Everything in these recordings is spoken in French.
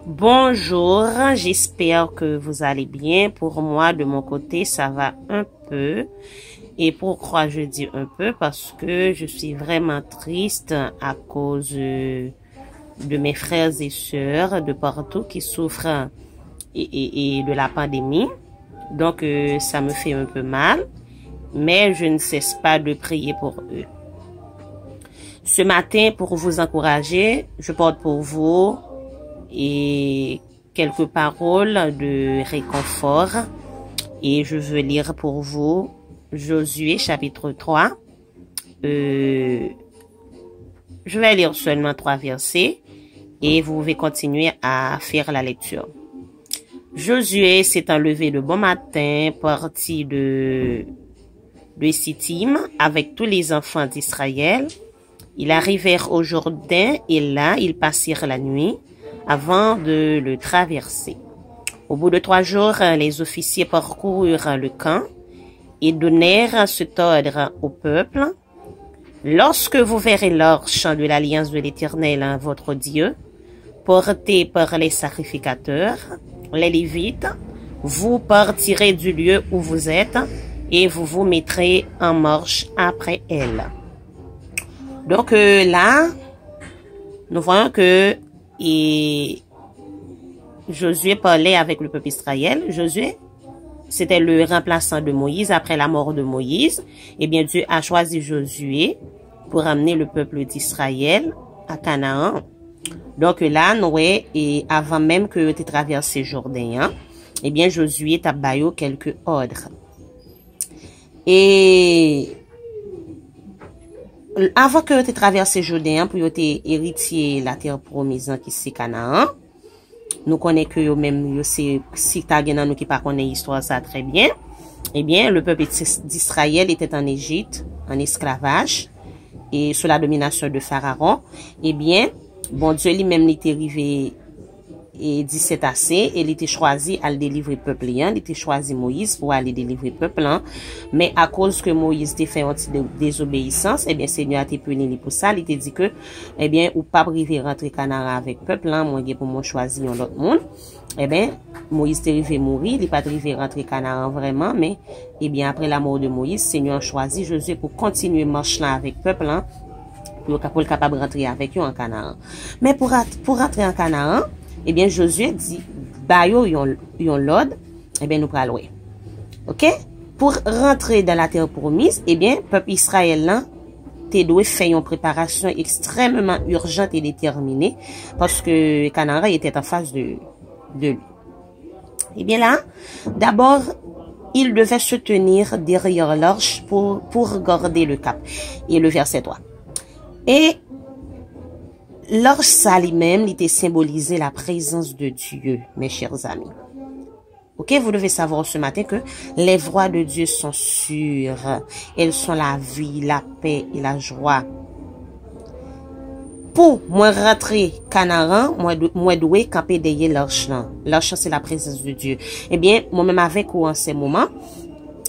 Bonjour, j'espère que vous allez bien. Pour moi, de mon côté, ça va un peu. Et pourquoi je dis un peu? Parce que je suis vraiment triste à cause de mes frères et sœurs de partout qui souffrent et de la pandémie. Donc, ça me fait un peu mal. Mais je ne cesse pas de prier pour eux. Ce matin, pour vous encourager, je porte pour vous et quelques paroles de réconfort. Et je veux lire pour vous Josué chapitre 3. Je vais lire seulement 3 versets et vous pouvez continuer à faire la lecture. Josué s'étant levé le bon matin, parti de Sittim avec tous les enfants d'Israël. Ils arrivèrent au Jourdain et là, ils passèrent la nuit avant de le traverser. Au bout de 3 jours, les officiers parcoururent le camp et donnèrent cet ordre au peuple. Lorsque vous verrez l'arche de l'alliance de l'Éternel, votre Dieu, portée par les sacrificateurs, les Lévites, vous partirez du lieu où vous êtes et vous vous mettrez en marche après elle. Donc là, nous voyons que Josué parlait avec le peuple Israël. Josué, c'était le remplaçant de Moïse après la mort de Moïse. Eh bien, Dieu a choisi Josué pour amener le peuple d'Israël à Canaan. Donc là, nous, et avant même que tu traverses Jourdain, eh bien, Josué t'a baillé quelques ordres. Et avant que tu traverses Jourdain pour héritier la terre promise qui c'est Canaan, nous connaissons que même si t'as bien nous qui pas connaît l'histoire ça très bien, eh bien le peuple d'Israël était en Égypte en esclavage et sous la domination de Pharaon. Eh bien bon Dieu lui-même était arrivé et dit c'est assez et il était choisi à le délivrer peuple. Il était choisi Moïse pour aller délivrer peuple. Mais à cause que Moïse était fait une désobéissance, eh bien Seigneur a été puni pour ça. Il était dit que eh bien ou pas privé rentrer Canaan avec peuple moi pour moi choisir un autre monde. Eh bien Moïse était arrivé mourir, il pas arrivé rentrer Canaan vraiment, mais eh bien après la mort de Moïse, Seigneur a choisi Josué pour continuer marche là avec peuple pour être capable de rentrer avec eux en Canaan. Mais pour rentrer en Canaan, eh bien, Josué dit, bayo yon l'ordre, eh bien, nous prenons. OK? Pour rentrer dans la terre promise, eh bien, peuple Israël, là, t'es doué faire une préparation extrêmement urgente et déterminée, parce que Canaan était en face de lui. Eh bien, là, d'abord, il devait se tenir derrière l'arche pour garder le cap. Et le verset 3. Et l'arche ça lui-même, il était symbolisé la présence de Dieu, mes chers amis. Ok, vous devez savoir ce matin que les voies de Dieu sont sûres. Elles sont la vie, la paix et la joie. Pour moi rentrer Canaan, moi doué camper derrière l'arche là. L'arche c'est la présence de Dieu. Eh bien, moi-même avec vous en ces moments,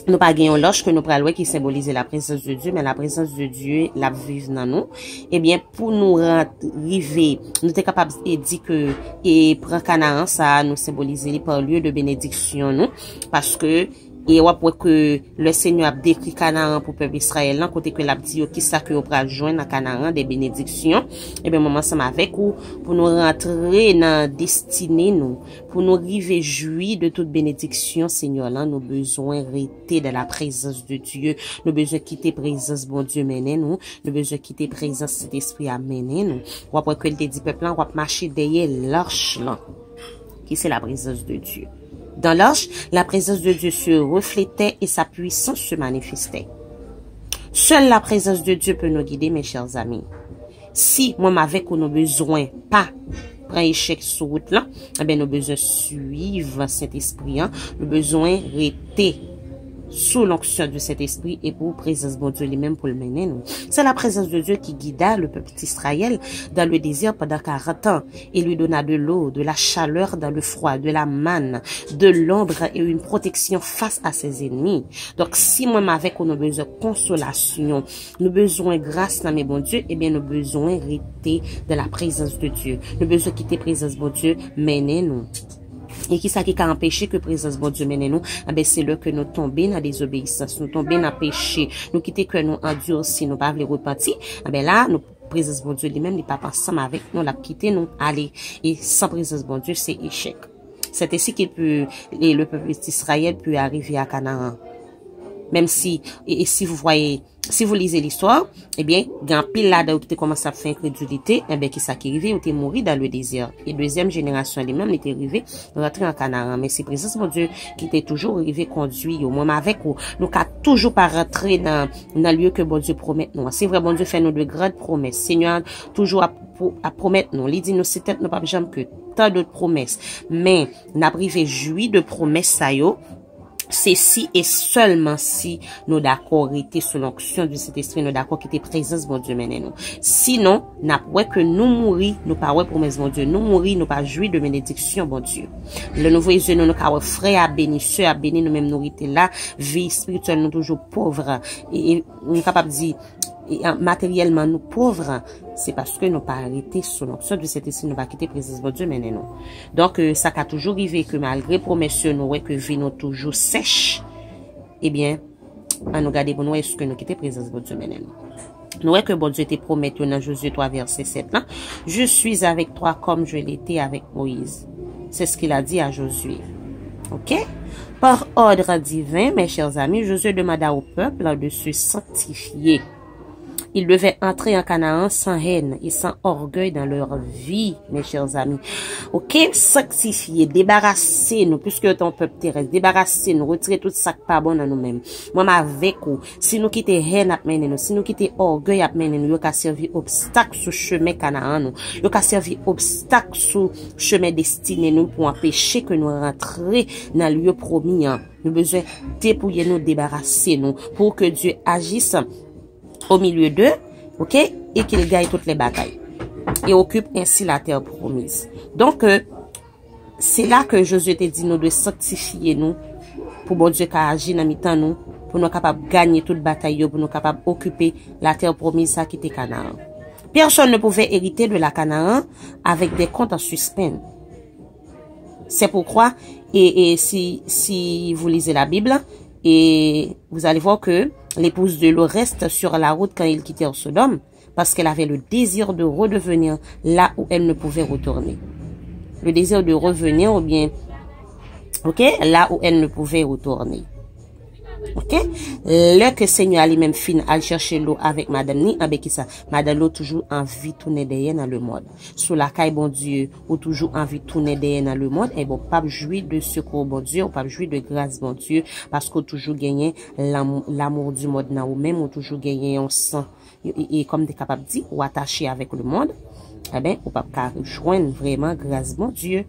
nous pas gagnons l'arche que nous prenons qui symbolise la présence de Dieu, mais la présence de Dieu la vive dans nous. Eh bien, pour nous arriver, nous sommes capables de dire que, et prendre Canaan, ça nous symbolise par lieu de bénédiction, nous, parce que, et on voit que le Seigneur a décrit Canaan pour le peuple Israël, là, côté que l'a dit, qui ça que on pourra joindre à Canaan, des bénédictions. Eh bien, moment ensemble avec vous, pour nous rentrer dans destinée, nous, pour nous arriver jouir de toute bénédiction, Seigneur, là, nous besoin rester dans la présence de Dieu. Nous besoin quitter présence, bon Dieu, mener nous. Nous besoin quitter présence, cet esprit à mener nous. On voit que le dit peuple, là, on va marcher derrière l'arche, là, qui c'est la présence de Dieu. Dans l'arche, la présence de Dieu se reflétait et sa puissance se manifestait. Seule la présence de Dieu peut nous guider, mes chers amis. Si, moi, avec nous besoin pas prendre échec sur route là, eh bien, nous besoin suivre cet esprit, nous besoin rester sous l'onction de cet esprit et pour présence de Dieu lui-même pour le mener nous. C'est la présence de Dieu qui guida le peuple d'Israël dans le désert pendant 40 ans et lui donna de l'eau, de la chaleur dans le froid, de la manne, de l'ombre et une protection face à ses ennemis. Donc, si moi avec nous besoin de consolation, nous besoin de grâce dans mes bons Dieu, eh bien, nous besoin de rester dans la présence de Dieu. Nous besoin de quitter la présence de Dieu, mener nous. Et qui ça qui a empêché que présence bon Dieu mène nous? Eh ben, c'est là que nous tombons dans la désobéissance, nous tombons dans le péché, nous quitter que nous endurcis, nous pas voulons repentir. Eh ben là, nous présence bon Dieu lui-même, il pas ensemble avec nous, l'a quitté nous aller. Et sans présence bon Dieu, c'est échec. C'est ainsi que le peuple d'Israël peut arriver à Canaan. Même si, et si vous voyez, si vous lisez l'histoire, eh bien, grand pile là, où tu commences à faire incrédulité, eh bien, qui ça qui arrivé, où tu es mort dans le désert. Et deuxième génération, lui-même, il était arrivé, rentrer en Canaan. Mais c'est présence, mon Dieu, qui était toujours arrivé conduit, au moins avec vous. Nous, qu'à toujours pas rentrer dans le lieu que bon Dieu promet nous. C'est vrai, bon Dieu fait nous de grandes promesses. Seigneur, toujours à promettre nous. Il dit nous, c'est peut-être, nous pas jamais que tant d'autres promesses. Mais, n'a privé jouir de promesses, ça yo. C'est si et seulement si nous d'accord été sous l'onction de cet esprit, nous d'accord qui était présence, bon Dieu, mène nous. Sinon, n'a pas que nous mourir, nous pas ouais promesse, bon Dieu, nous mourir, nous pas jouir de bénédiction, bon Dieu. Le nouveau Jésus, nous avons frère à bénir, soeur à bénir, nous même nourriture là, vie spirituelle, nous toujours pauvres. Et nous capable de dire, matériellement, nous pauvres, c'est parce que nous pas arrêté sous l'onction de cet esprit, nous pas quitté présence de Dieu, mais non. Donc, ça a toujours arrivé que malgré promesses, nous, ouais, que vie nous toujours sèche, eh bien, à nous garder, bon, nous, est-ce que nous quitté présence de Dieu, mais non. Nous, ouais, que bon Dieu te promet, dans Josué 3, verset 7, là, je suis avec toi comme je l'étais avec Moïse. C'est ce qu'il a dit à Josué. OK? Par ordre divin, mes chers amis, Josué demanda au peuple de se sanctifier. Ils devaient entrer en Canaan sans haine et sans orgueil dans leur vie, mes chers amis. Ok, sanctifier, débarrasser nous, puisque ton peuple terrestre, débarrasser nous, retirer tout ça qui pas bon dans nous-mêmes. Moi, avec vous, si nous quittons haine à mener nous, si nous quittons orgueil à mener nous, il y a servi obstacle sur chemin Canaan nous, il y a servi obstacle sur chemin destiné nous pour empêcher que nous rentrions dans le lieu promis. Nous besoin dépouiller nous, débarrasser nous, pour que Dieu agisse au milieu d'eux, ok, et qu'il gagne toutes les batailles et occupe ainsi la terre promise. Donc, c'est là que Josué te dit nous de sanctifier nous pour bon Dieu qu'a agi dans mi-temps nous, pour nous capables gagner toute bataille, pour nous capables occuper la terre promise, ça qui était Canaan. Personne ne pouvait hériter de la Canaan avec des comptes en suspens. C'est pourquoi, et si vous lisez la Bible, et vous allez voir que l'épouse de Lot reste sur la route quand ils quittèrent Sodome, parce qu'elle avait le désir de redevenir là où elle ne pouvait retourner. Le désir de revenir, ou bien, ok, là où elle ne pouvait retourner. Ok? Là que Seigneur lui-même fin à chercher l'eau avec Madame Ni, avec qui ça? Madame l'eau toujours envie de tourner derrière dans le monde. Sous la caille, bon Dieu, ou toujours envie de tourner derrière dans le monde, et bon, pas jouir de secours, bon Dieu, ou pas jouir de grâce, bon Dieu, parce qu'on toujours gagné l'amour du monde dans ou même, ou toujours gagné un sang, et comme t'es capable de dire, ou attaché avec le monde, eh ben, ou pas rejoindre vraiment grâce, bon Dieu.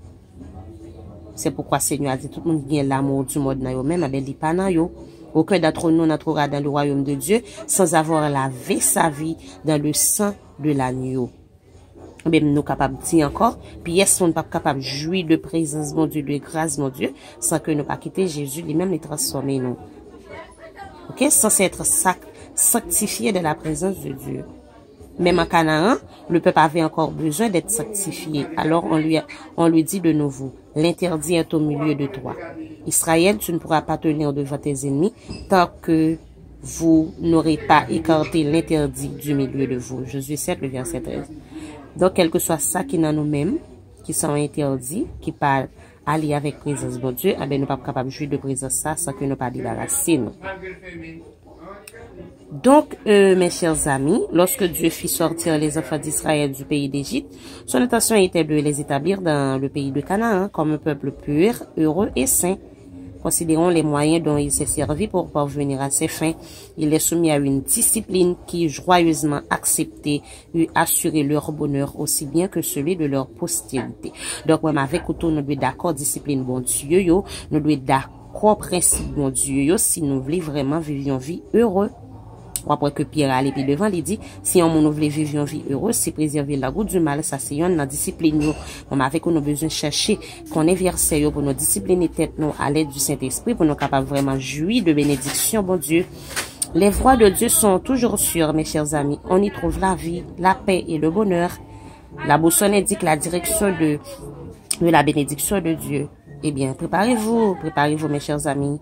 C'est pourquoi Seigneur a dit, tout le monde gagne l'amour du monde dans eux-mêmes, eh ben, il pas dans eux. Aucun d'entre nous n'entrera dans le royaume de Dieu sans avoir lavé sa vie dans le sang de l'agneau. Même nous capables de dire encore, puis est-ce qu'on n'est pas capable de jouir de présence, mon Dieu, de grâce, mon Dieu, sans que nous pas quitter Jésus lui-même les transformer nous. Ok? Sans être sanctifié de la présence de Dieu. Même en Canaan, le peuple avait encore besoin d'être sanctifié. Alors on lui dit de nouveau, l'interdit est au milieu de toi. Israël, tu ne pourras pas tenir devant tes ennemis tant que vous n'aurez pas écarté l'interdit du milieu de vous. Josué 7, le verset 13. Donc, quel que soit ça qui est dans nous-mêmes, qui sont interdits, qui parlent aller avec présence de Dieu, eh bien, nous ne sommes pas capables de jouir de présence ça sans que nous ne pas débarrasser nous. Donc, mes chers amis, lorsque Dieu fit sortir les enfants d'Israël du pays d'Égypte, son intention était de les établir dans le pays de Canaan comme un peuple pur, heureux et saint. Considérons les moyens dont il s'est servi pour parvenir à ses fins. Il les soumis à une discipline qui, joyeusement acceptée, eût assuré leur bonheur aussi bien que celui de leur postérité. Donc, même avec autant, nous devons d'accord discipline bon Dieu, nous devons d'accord corps principe bon Dieu yo si nous voulons vraiment vivre une vie heureuse. Après que Pierre allait puis devant, il dit, si on nous voulait vivre une vie heureuse, c'est préserver la route du mal, ça c'est une discipline nous. On avec nous besoin de chercher qu'on est verset pour nous discipliner tête nous à l'aide du Saint-Esprit pour nous capables vraiment jouir de bénédiction, bon Dieu. Les voies de Dieu sont toujours sûres, mes chers amis. On y trouve la vie, la paix et le bonheur. La boussole indique la direction de la bénédiction de Dieu. Eh bien, préparez-vous, mes chers amis,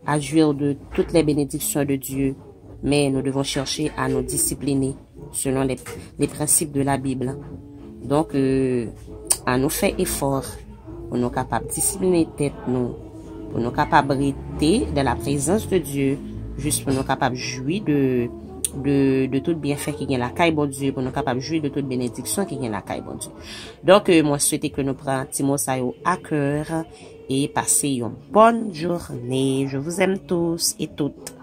à jouir de toutes les bénédictions de Dieu. Mais nous devons chercher à nous discipliner selon les principes de la Bible. Donc, à nous faire effort pour nous capables de discipliner tête nous, pour nous capables de rester dans la présence de Dieu, juste pour nous capables de jouir de tout bienfait qui vient la caille bon Dieu, pour nous capables de jouir de toute bénédiction qui vient la caille bon Dieu. Donc, moi, je souhaite que nous prenions Timothée à cœur et passer une bonne journée. Je vous aime tous et toutes.